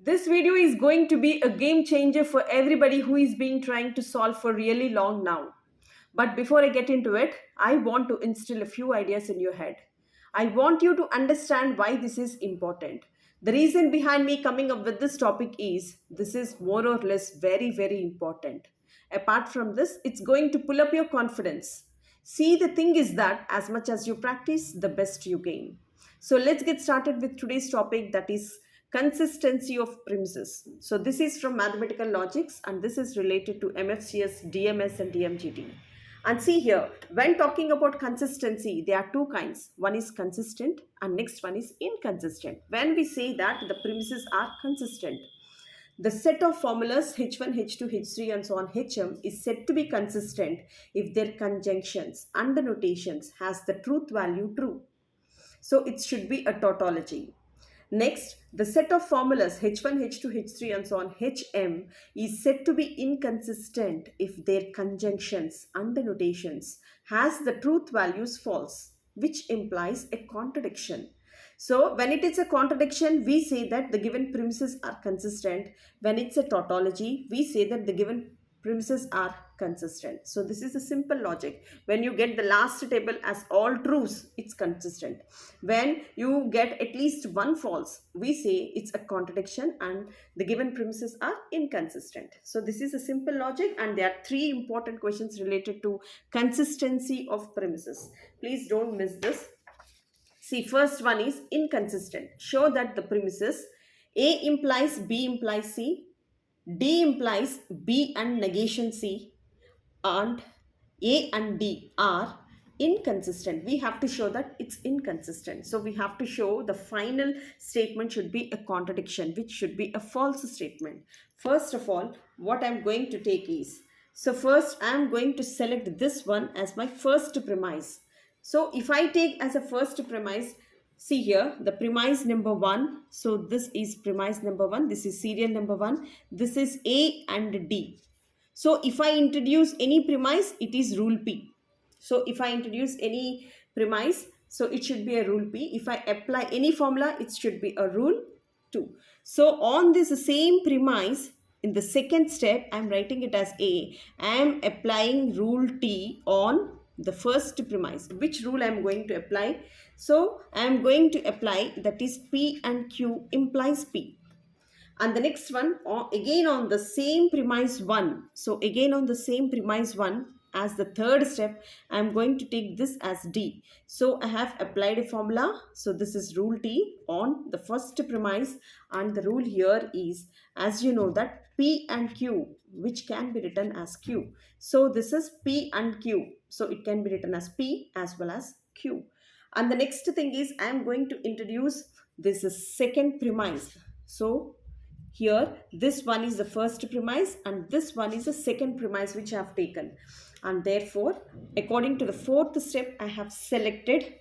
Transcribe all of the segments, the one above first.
This video is going to be a game changer for everybody who is being trying to solve for really long now. But before I get into it, I want to instill a few ideas in your head. I want you to understand why this is important. The reason behind me coming up with this topic is this is more or less very important. Apart from this, it's going to pull up your confidence. See, the thing is that as much as you practice, the best you gain. So let's get started with today's topic, that is consistency of premises. So this is from mathematical logics and this is related to MFCS, DMS and DMGT. And see here, when talking about consistency, there are two kinds. One is consistent and next one is inconsistent. When we say that the premises are consistent, the set of formulas H1, H2, H3 and so on Hm is said to be consistent if their conjunctions and the notations has the truth value true. So it should be a tautology. Next, the set of formulas H1, H2, H3 and so on Hm is said to be inconsistent if their conjunctions and the notations has the truth values false, which implies a contradiction. So when it is a contradiction, we say that the given premises are consistent. When it's a tautology, we say that the given premises are consistent. So this is a simple logic. When you get the last table as all truths, it's consistent. When you get at least one false, we say it's a contradiction and the given premises are inconsistent. So this is a simple logic and there are three important questions related to consistency of premises. Please don't miss this. See, first one is inconsistent. Show that the premises A implies B implies C, D implies B and negation C, and A and D are inconsistent. We have to show that it's inconsistent. So we have to show the final statement should be a contradiction, which should be a false statement. First of all, what I'm going to take is, so first I'm going to select this one as my first premise. So if I take as a first premise, see here the premise number 1. So this is premise number 1. This is serial number 1. This is A and D. So if I introduce any premise, it is rule P. So if I introduce any premise, so it should be a rule P. If I apply any formula, it should be a rule 2. So on this same premise, in the second step, I am writing it as A. I am applying rule T on the first premise. Which rule I am going to apply? So I am going to apply, that is P and Q implies P. And the next one, again on the same premise 1. So again on the same premise 1, as the third step, I am going to take this as D. So I have applied a formula. So this is rule T on the first premise, and the rule here is, as you know, that P and Q, which can be written as Q. So this is P and Q. So it can be written as P as well as Q. And the next thing is, I am going to introduce this second premise. So here this one is the first premise and this one is the second premise which I have taken, and therefore according to the fourth step I have selected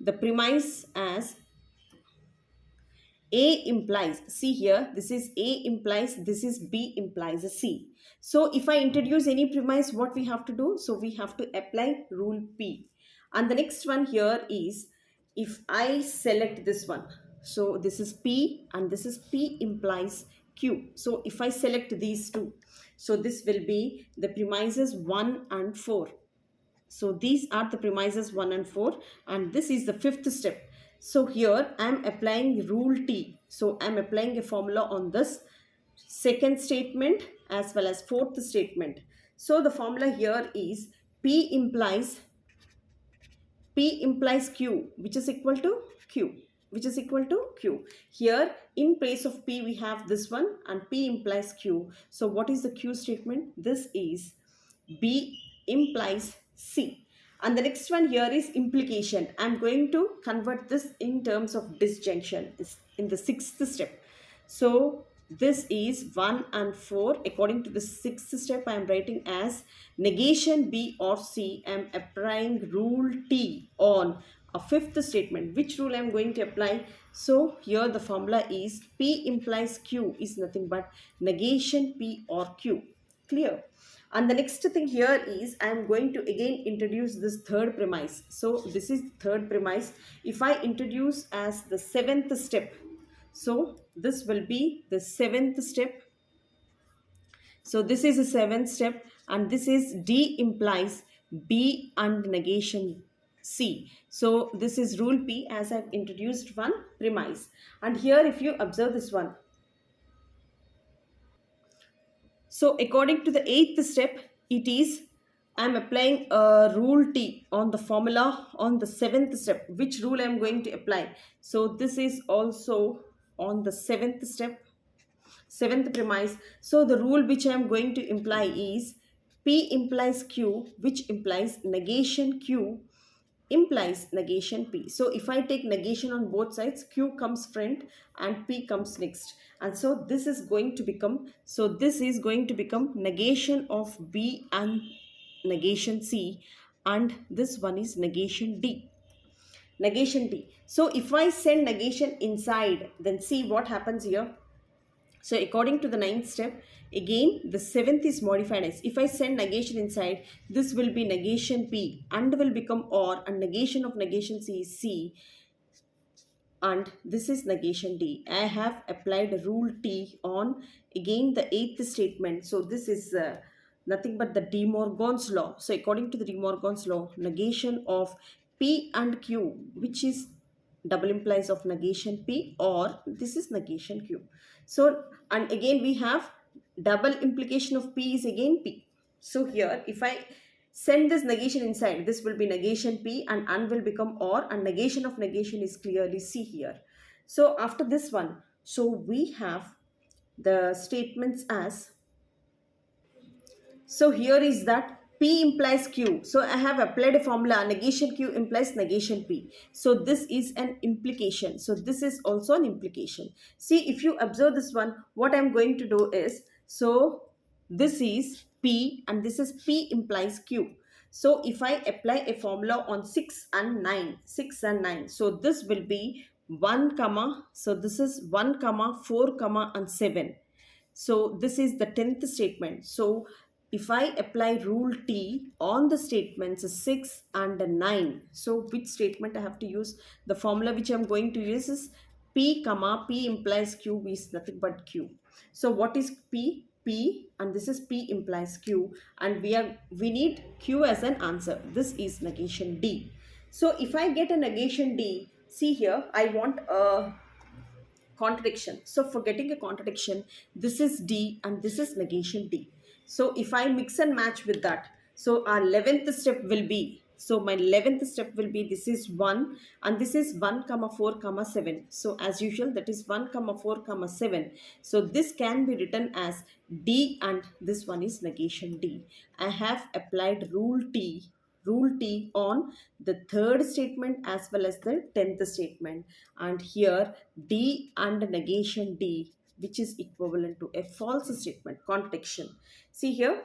the premise as A implies, see here, this is A implies, this is B implies C. So if I introduce any premise, what we have to do? So we have to apply rule P. And the next one here is, if I select this one, so this is P and this is P implies Q. So if I select these two, so this will be the premises 1 and 4. So these are the premises 1 and 4 and this is the fifth step. So here I am applying rule T. So I am applying a formula on this second statement as well as fourth statement. So the formula here is P implies Q, which is equal to Q, which is equal to Q. Here in place of P we have this one and P implies Q. So what is the Q statement? This is B implies C. And the next one here is implication. I am going to convert this in terms of disjunction in the sixth step. So this is 1 and 4. According to the sixth step, I am writing as negation B or C. I am applying rule T on a fifth statement. Which rule I am going to apply? So here the formula is P implies Q is nothing but negation P or Q. Clear? And the next thing here is I am going to again introduce this third premise. So this is third premise. If I introduce as the seventh step, So this will be the seventh step. So this is the seventh step, and this is D implies B and negation C. So this is rule P, as I've introduced one premise. And here if you observe this one, so according to the eighth step, it is I'm applying a rule T on the formula on the seventh step. Which rule I'm going to apply? So this is also on the seventh step, seventh premise. So the rule which I am going to imply is P implies Q, which implies negation Q implies negation P. So if I take negation on both sides, Q comes front and P comes next. And so this is going to become, so this is going to become negation of B and negation C, and this one is negation D. Negation D. So if I send negation inside, then see what happens here. So according to the ninth step, again the seventh is modified as, if I send negation inside, this will be negation P and will become OR, and negation of negation C is C, and this is negation D. I have applied rule T on again the eighth statement. So this is nothing but the De Morgan's law. So according to the De Morgan's law, negation of P and Q, which is double implies of negation P, or this is negation Q. So, and again we have double implication of P is again P. So here if I send this negation inside, this will be negation P and will become OR, and negation of negation is clearly C here. So after this one, so we have the statements as, so here is that P implies Q. So I have applied a formula, negation Q implies negation P. So this is an implication. So this is also an implication. See, if you observe this one, what I'm going to do is, so this is P and this is P implies Q. So if I apply a formula on 6 and 9, 6 and 9, so this will be 1 comma, so this is 1 comma 4 comma and 7. So this is the 10th statement. So if I apply rule T on the statements 6 and 9, so which statement I have to use? The formula which I'm going to use is P comma P implies Q is nothing but Q. So what is P? P, and this is P implies Q, and we need Q as an answer. This is negation D. So if I get a negation D, see here I want a contradiction. So for getting a contradiction, this is D and this is negation D. So if I mix and match with that, so our 11th step will be, so my 11th step will be, this is 1 and this is 1 comma 4 comma 7. So as usual, that is 1 comma 4 comma 7. So this can be written as D and this one is negation D. I have applied rule T on the third statement as well as the 10th statement, and here D and negation D, which is equivalent to a false statement, contradiction. See here,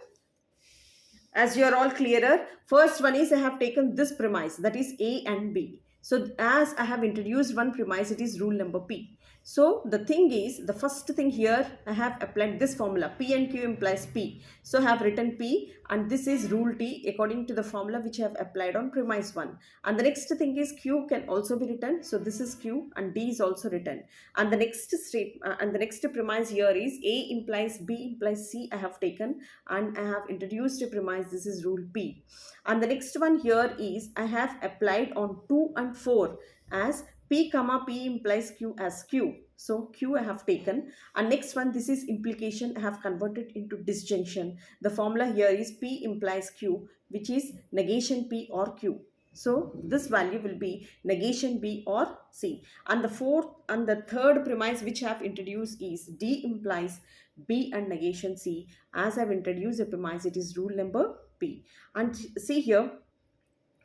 as you are all clearer, first one is I have taken this premise, that is A and B. So as I have introduced one premise, it is rule number P. So the thing is, the first thing here, I have applied this formula, P and Q implies P. So I have written P and this is rule T according to the formula which I have applied on premise 1. And the next thing is Q can also be written. So this is Q and D is also written. And the next premise here is A implies B implies C I have taken, and I have introduced a premise, this is rule P. And the next one here is I have applied on 2 and 4 as P comma P implies Q as Q. So Q I have taken. And next one, this is implication, I have converted into disjunction. The formula here is P implies Q, which is negation P or Q. So this value will be negation B or C. And the fourth and the third premise which I have introduced is D implies B and negation C. As I have introduced a premise, it is rule number P. And see here,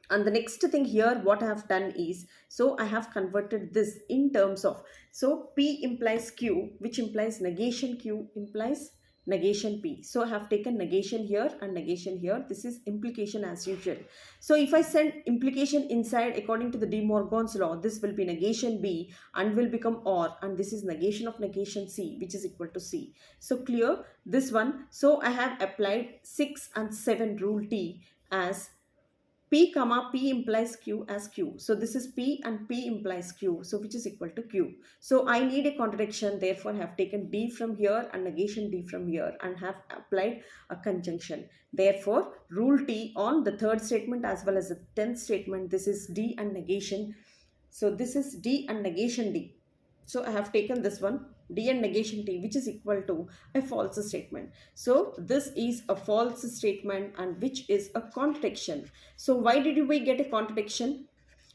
and the next thing here what I have done is, so I have converted this in terms of, so P implies Q, which implies negation Q implies negation P. So I have taken negation here and negation here. This is implication as usual. So if I send implication inside according to the De Morgan's law, this will be negation B and will become OR, and this is negation of negation C, which is equal to C. So clear this one. So I have applied 6 and 7 rule T as P P comma P implies Q as Q. So this is P and P implies Q. So which is equal to Q. So I need a contradiction. Therefore, I have taken D from here and negation D from here and have applied a conjunction. Therefore, rule T on the third statement as well as the 10th statement. This is D and negation. So this is D and negation D. So I have taken this one, D and negation T, which is equal to a false statement. So this is a false statement and which is a contradiction. So why did we get a contradiction?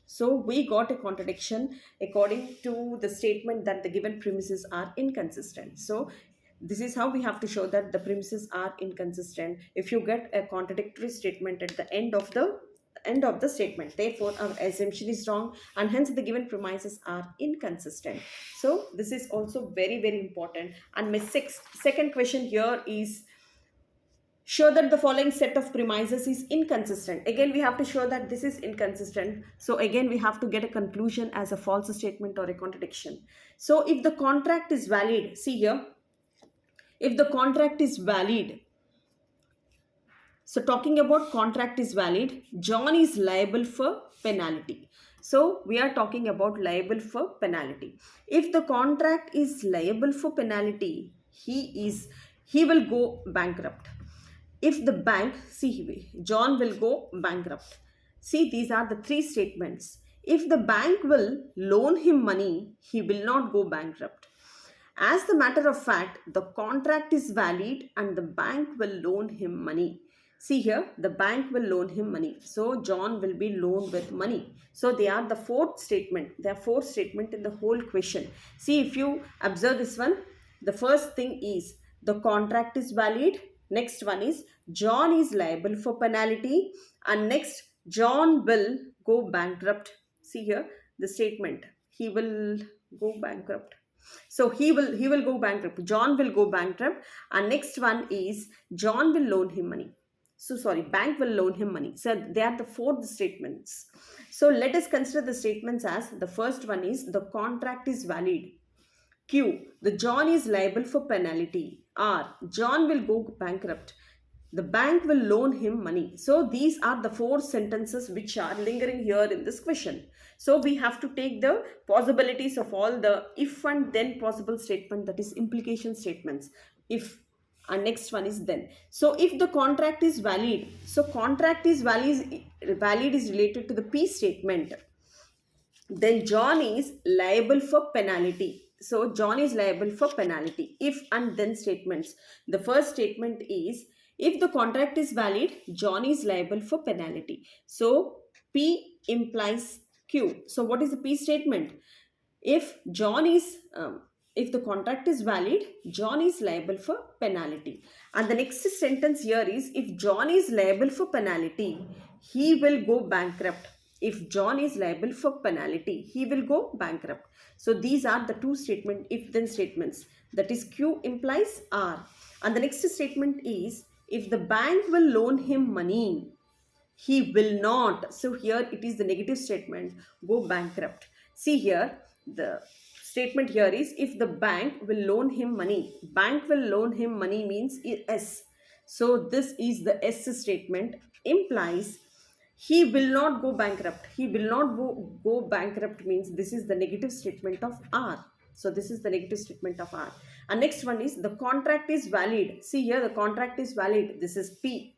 So we got a contradiction according to the statement that the given premises are inconsistent. So this is how we have to show that the premises are inconsistent. If you get a contradictory statement at the end of the statement, therefore our assumption is wrong and hence the given premises are inconsistent. So this is also very, very important. And my second question here is, show that the following set of premises is inconsistent. Again, we have to show that this is inconsistent. So again, we have to get a conclusion as a false statement or a contradiction. So if the contract is valid, see here, if the contract is valid, so talking about contract is valid, John is liable for penalty. So we are talking about liable for penalty. If the contract is liable for penalty, he will go bankrupt. If the bank, see, John will go bankrupt. See, these are the three statements. If the bank will loan him money, he will not go bankrupt. As the matter of fact, the contract is valid and the bank will loan him money. See here, the bank will loan him money. So John will be loaned with money. So they are the fourth statement. There are four statements in the whole question. See, if you observe this one, the first thing is the contract is valid. Next one is John is liable for penalty. And next, John will go bankrupt. See here, the statement. He will go bankrupt. So he will go bankrupt. John will go bankrupt. And next one is John will loan him money. So sorry, bank will loan him money. So they are the fourth statements. So let us consider the statements as the first one is the contract is valid. Q, the John is liable for penalty. R, John will go bankrupt. The bank will loan him money. So these are the four sentences which are lingering here in this question. So we have to take the possibilities of all the if and then possible statement, that is implication statements. If and next one is then. So if the contract is valid, so contract is valid is related to the P statement. Then John is liable for penalty. So John is liable for penalty. If and then statements. The first statement is, if the contract is valid, John is liable for penalty. So P implies Q. So what is the P statement? If if the contract is valid, John is liable for penalty. And the next sentence here is, if John is liable for penalty, he will go bankrupt. If John is liable for penalty, he will go bankrupt. So these are the two statement if then statements. That is Q implies R. And the next statement is, if the bank will loan him money, he will not. So here it is the negative statement, go bankrupt. See here, the statement here is, if the bank will loan him money. Bank will loan him money means S. So this is the S statement, implies he will not go bankrupt. He will not go bankrupt means this is the negative statement of R. So this is the negative statement of R. And next one is the contract is valid. See here, the contract is valid. This is P.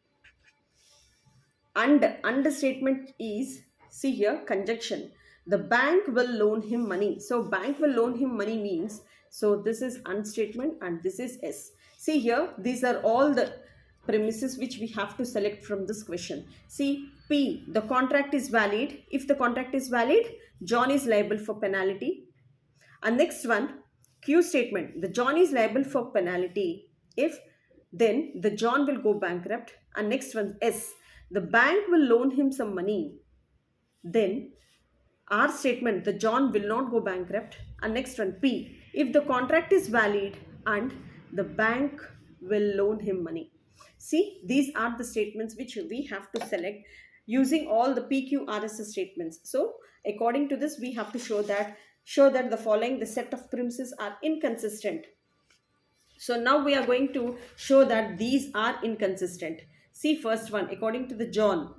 And the statement is, see here, conjunction. The bank will loan him money. So bank will loan him money means, so this is and statement and this is S. See here, these are all the premises which we have to select from this question. See, P, the contract is valid. If the contract is valid, John is liable for penalty. And next one, Q statement, the John is liable for penalty. If then the John will go bankrupt. And next one, S, the bank will loan him some money. Then R statement, the John will not go bankrupt. And next one, P, if the contract is valid and the bank will loan him money. See, these are the statements which we have to select using all the PQRS statements. So according to this, we have to show that the following, the set of premises are inconsistent. So now we are going to show that these are inconsistent. See, first one, according to the John.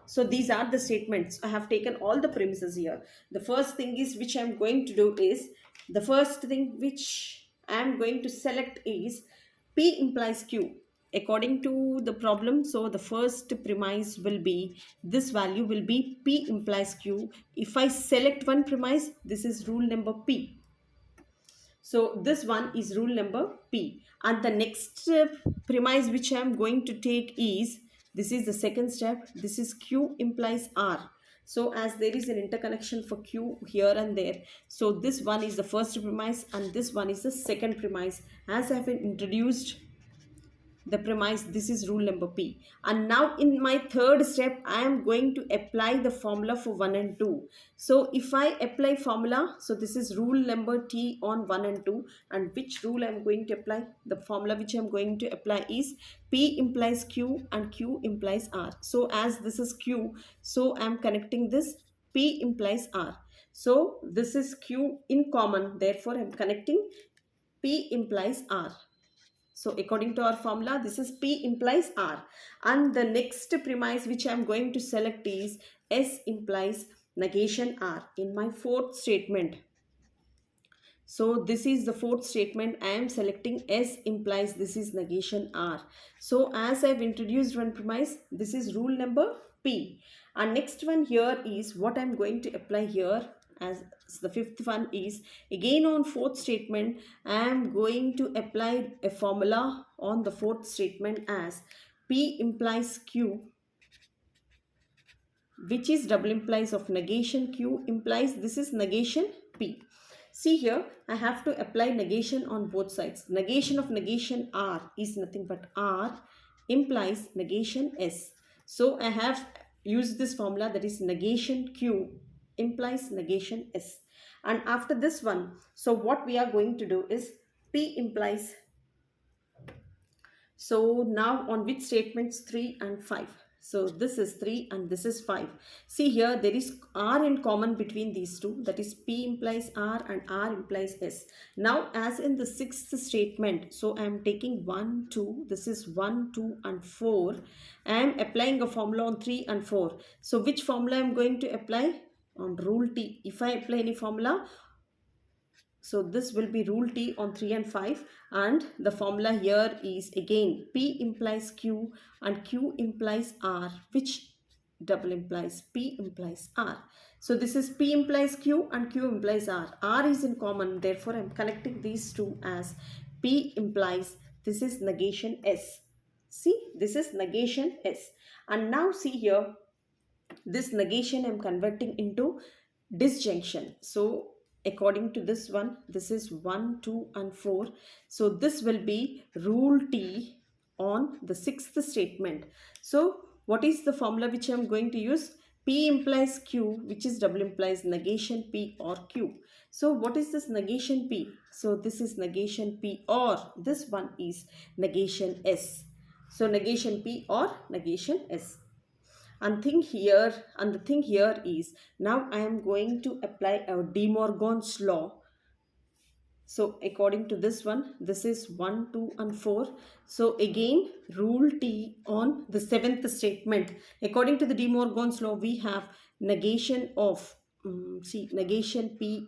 So these are the statements. I have taken all the premises here. The first thing is which I'm going to do is, the first thing which I'm going to select is P implies Q. According to the problem, so the first premise will be, this value will be P implies Q. If I select one premise, this is rule number P. So this one is rule number P. And the next premise which I am going to take is, this is the second step. This is Q implies R. So as there is an interconnection for Q here and there, so this one is the first premise and this one is the second premise. As I have introduced the premise, this is rule number P. And now in my third step, I am going to apply the formula for 1 and 2. So if I apply formula, so this is rule number T on 1 and 2. And which rule I am going to apply? The formula which I am going to apply is P implies Q and Q implies R. So as this is Q, so I am connecting this P implies R. So this is Q in common, therefore I am connecting P implies R. So according to our formula, this is P implies R. And the next premise which I am going to select is S implies negation R in my fourth statement. So this is the fourth statement. I am selecting S implies this is negation R. So as I have introduced one premise, this is rule number P. And next one here is what I am going to apply here as the fifth one is, again on fourth statement, I am going to apply a formula on the fourth statement as P implies Q, which is double implies of negation Q implies this is negation P. See here, I have to apply negation on both sides. Negation of negation R is nothing but R implies negation S. So I have used this formula, that is negation Q implies negation S. And after this one, so what we are going to do is P implies, so now on which statements? 3 and 5. So this is 3 and this is 5. See here, there is R in common between these two. That is P implies R and R implies S. Now as in the sixth statement, so I am taking 1, 2. This is 1, 2 and 4. I am applying a formula on 3 and 4. So which formula I am going to apply? On rule T. If I apply any formula, so this will be rule T on 3 and 5, and the formula here is again P implies Q and Q implies R, which double implies P implies R. So this is P implies Q and Q implies R. R is in common, therefore I am connecting these two as P implies this is negation S. See, this is negation S. And now see here, this negation I am converting into disjunction. So according to this one, this is 1, 2 and 4. So this will be rule T on the sixth statement. So what is the formula which I am going to use? P implies Q, which is double implies negation P or Q. So what is this negation P? So this is negation P, or this one is negation S. So negation P or negation S. And the thing here is, now I am going to apply a De Morgan's law. So according to this one, this is 1, 2 and 4. So again rule T on the seventh statement. According to the De Morgan's law, we have negation of negation P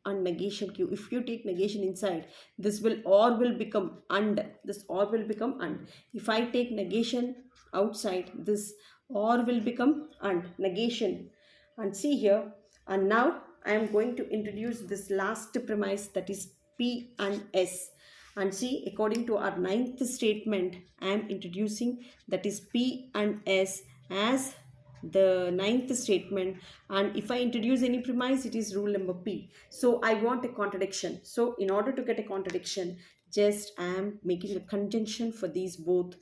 and negation Q. If you take negation inside, this will or will become and. This or will become and. If I take negation outside, this or will become and. Negation. And see here, and now I am going to introduce this last premise, that is P and S. And see, according to our ninth statement, I am introducing that is P and S as the ninth statement. And if I introduce any premise, it is rule number P. So I want a contradiction. So in order to get a contradiction, just I am making a conjunction for these both,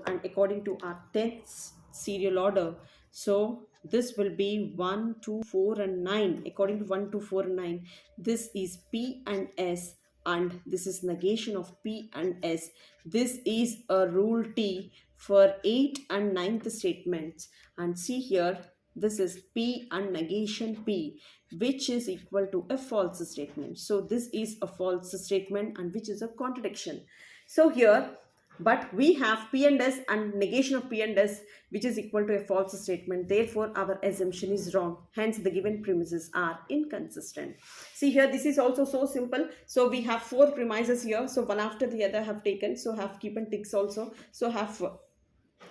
and according to our 10th serial order. So this will be 1, 2, 4 and 9. According to 1, 2, 4 and 9, this is P and S, and this is negation of P and S. This is a rule T for 8 and 9th statements. And see here, this is P and negation P, which is equal to a false statement. So this is a false statement and which is a contradiction. So here But we have P and S and negation of P and S, which is equal to a false statement. Therefore, our assumption is wrong. Hence, the given premises are inconsistent. See here, this is also so simple. So we have four premises here. So one after the other have taken. So have given ticks also. So have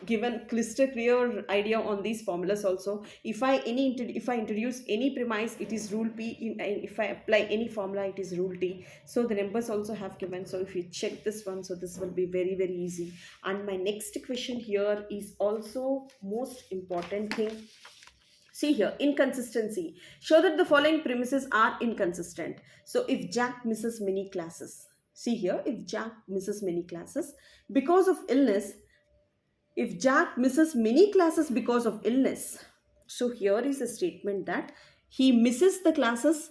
given crystal clear idea on these formulas also. If I introduce any premise, it is rule P. If I apply any formula, it is rule T. So the numbers also have given. So if you check this one, so this will be very very easy. And my next question here is also most important thing. See here, inconsistency. Show that the following premises are inconsistent. So if Jack misses many classes, see here, if Jack misses many classes because of illness, if Jack misses many classes because of illness, so here is a statement that he misses the classes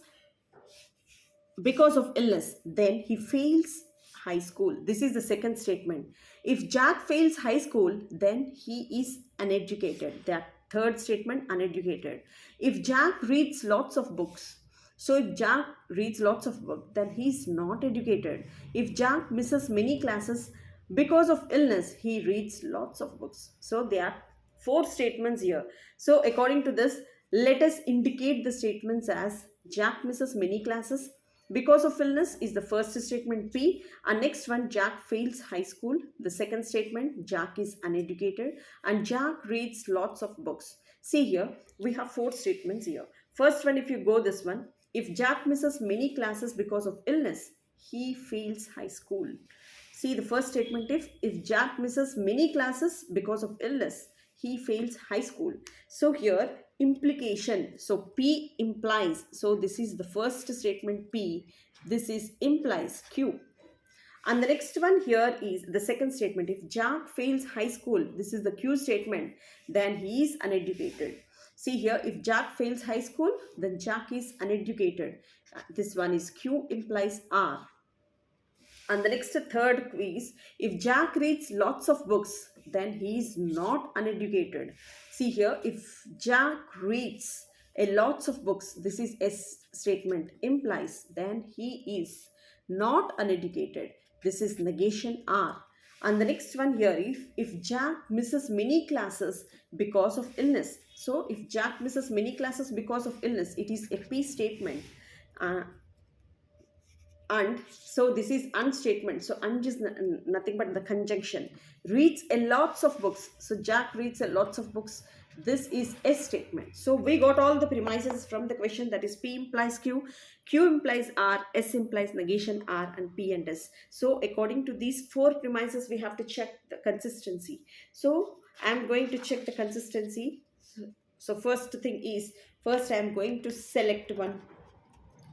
because of illness, then he fails high school. This is the second statement. If Jack fails high school, then he is uneducated. That third statement, uneducated. If Jack reads lots of books, so if Jack reads lots of books, then he is not educated. If Jack misses many classes because of illness, he reads lots of books. So there are four statements here. So according to this, let us indicate the statements as Jack misses many classes because of illness is the first statement P, and next one, Jack fails high school. The second statement, Jack is uneducated and Jack reads lots of books. See here, we have four statements here. First one, if you go this one, if Jack misses many classes because of illness, he fails high school. See the first statement, if Jack misses many classes because of illness, he fails high school. So here implication, so P implies, so this is the first statement P, this is implies Q. And the next one here is the second statement, if Jack fails high school, this is the Q statement, then he is uneducated. See here, if Jack fails high school, then Jack is uneducated. This one is Q implies R. And the next third is, if Jack reads lots of books, then he is not uneducated. See here, if Jack reads a lots of books, this is S statement, implies, then he is not uneducated. This is negation R. And the next one here, if Jack misses many classes because of illness. So if Jack misses many classes because of illness, it is a P statement. And so this is and statement. So and is nothing but the conjunction. Reads a lots of books. So Jack reads a lots of books. This is S statement. So we got all the premises from the question, that is P implies Q, Q implies R, S implies negation R, and P and S. So according to these four premises, we have to check the consistency. So I am going to check the consistency. So first thing is, first I am going to select one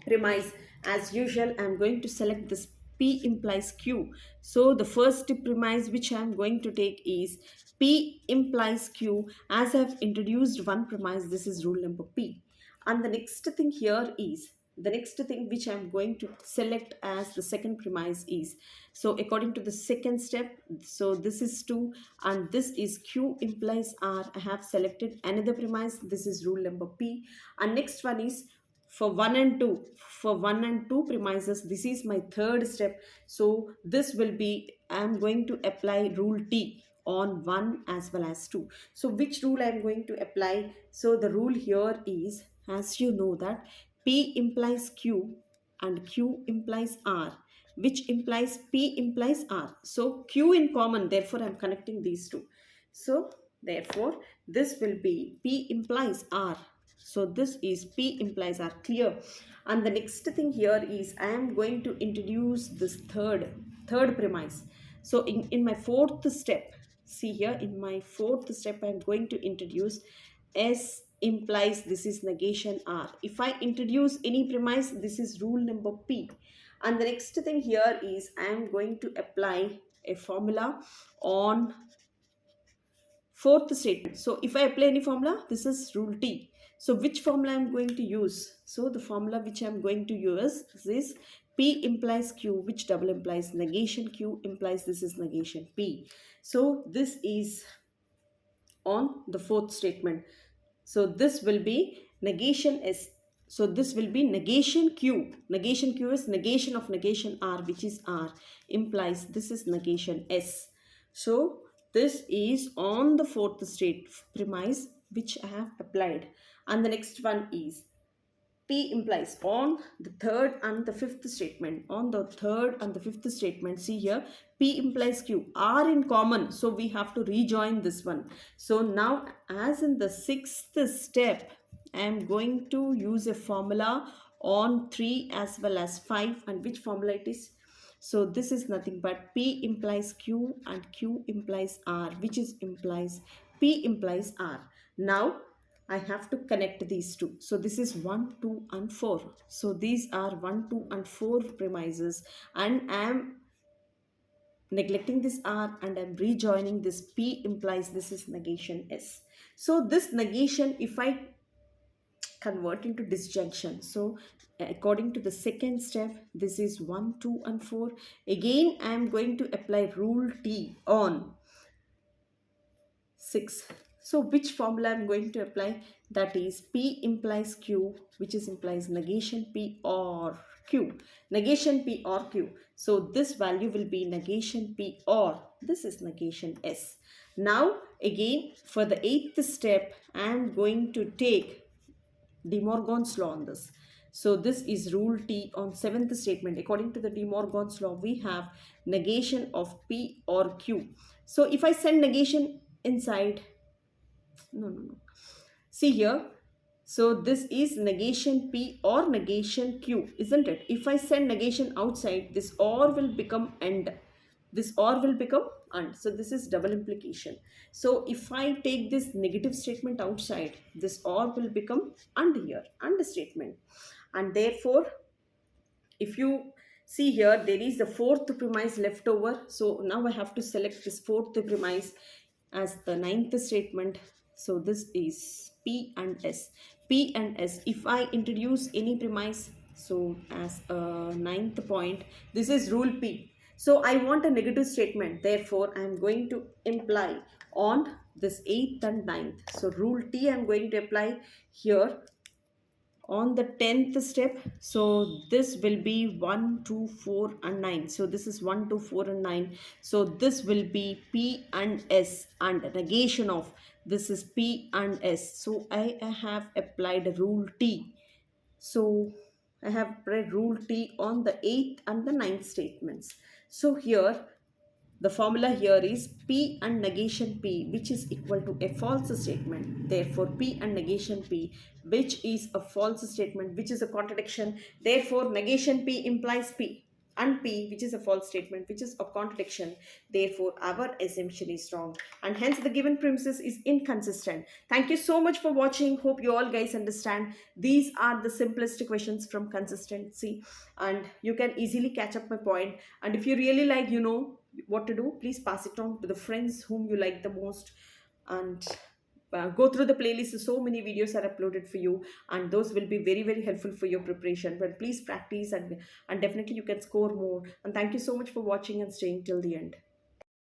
premise. As usual, I am going to select this P implies Q. So the first premise which I am going to take is P implies Q. As I have introduced one premise, this is rule number P. And the next thing here is, the next thing which I am going to select as the second premise is, so according to the second step, so this is 2 and this is Q implies R. I have selected another premise. This is rule number P. And next one is, for 1 and 2, for 1 and 2 premises, this is my third step. So this will be, I am going to apply rule T on 1 as well as 2. So which rule I am going to apply? So the rule here is, as you know, that P implies Q and Q implies R, which implies P implies R. So Q in common, therefore I am connecting these two. So therefore this will be P implies R. So this is P implies R, clear. And the next thing here is, I am going to introduce this third premise. So in my fourth step, see here, in my fourth step, I am going to introduce S implies, this is negation R. If I introduce any premise, this is rule number P. And the next thing here is, I am going to apply a formula on fourth statement. So if I apply any formula, this is rule T. So which formula I am going to use? So the formula which I am going to use is P implies Q, which double implies negation. Q implies, this is negation P. So this is on the fourth statement. So this will be negation S. So this will be negation Q. Negation Q is negation of negation R, which is R, implies this is negation S. So this is on the fourth state premise which I have applied. And the next one is P implies on the third and the fifth statement. On the third and the fifth statement, see here, P implies Q are in common. So we have to rejoin this one. So now, as in the sixth step, I am going to use a formula on 3 as well as 5. And which formula it is? So this is nothing but P implies Q and Q implies R, which is implies P implies R. Now I have to connect these two. So this is 1, 2 and 4. So these are 1, 2 and 4 premises, and I am neglecting this R and I'm rejoining this P implies this is negation S. So this negation, if I convert into disjunction, so according to the second step, this is 1, 2 and 4. Again, I am going to apply rule T on 6. So which formula I'm going to apply? That is P implies Q, which is implies negation P or Q. Negation P or Q. So this value will be negation P or this is negation S. Now again for the eighth step, I am going to take De Morgan's law on this. So this is rule T on seventh statement. According to the De Morgan's law, we have negation of P or Q. So if I send negation inside, no. See here, so this is negation P or negation Q, isn't it? If I send negation outside, this or will become and. This or will become and. So this is double implication. So if I take this negative statement outside, this or will become and here, and statement. And therefore, if you see here, there is the fourth premise left over. So now I have to select this fourth premise as the ninth statement. So this is P and S. P and S. If I introduce any premise, so as a ninth point, this is rule P. So I want a negative statement. Therefore, I am going to imply on this 8th and 9th. So rule T I am going to apply here on the 10th step. So this will be 1, 2, 4 and 9. So this is 1, 2, 4 and 9. So this will be P and S and negation of this is P and S. So I have applied rule T. So I have applied rule T on the 8th and the 9th statements. So here the formula here is P and negation P, which is equal to a false statement. Therefore, P and negation P, which is a false statement, which is a contradiction. Therefore, negation P implies P and P, which is a false statement, which is a contradiction. Therefore, our assumption is wrong. And hence, the given premises is inconsistent. Thank you so much for watching. Hope you all guys understand. These are the simplest questions from consistency. And you can easily catch up my point. And if you really like, what to do, please pass it on to the friends whom you like the most, and go through the playlist. So many videos are uploaded for you, and those will be very, very helpful for your preparation. But please practice, and definitely you can score more. And thank you so much for watching and staying till the end.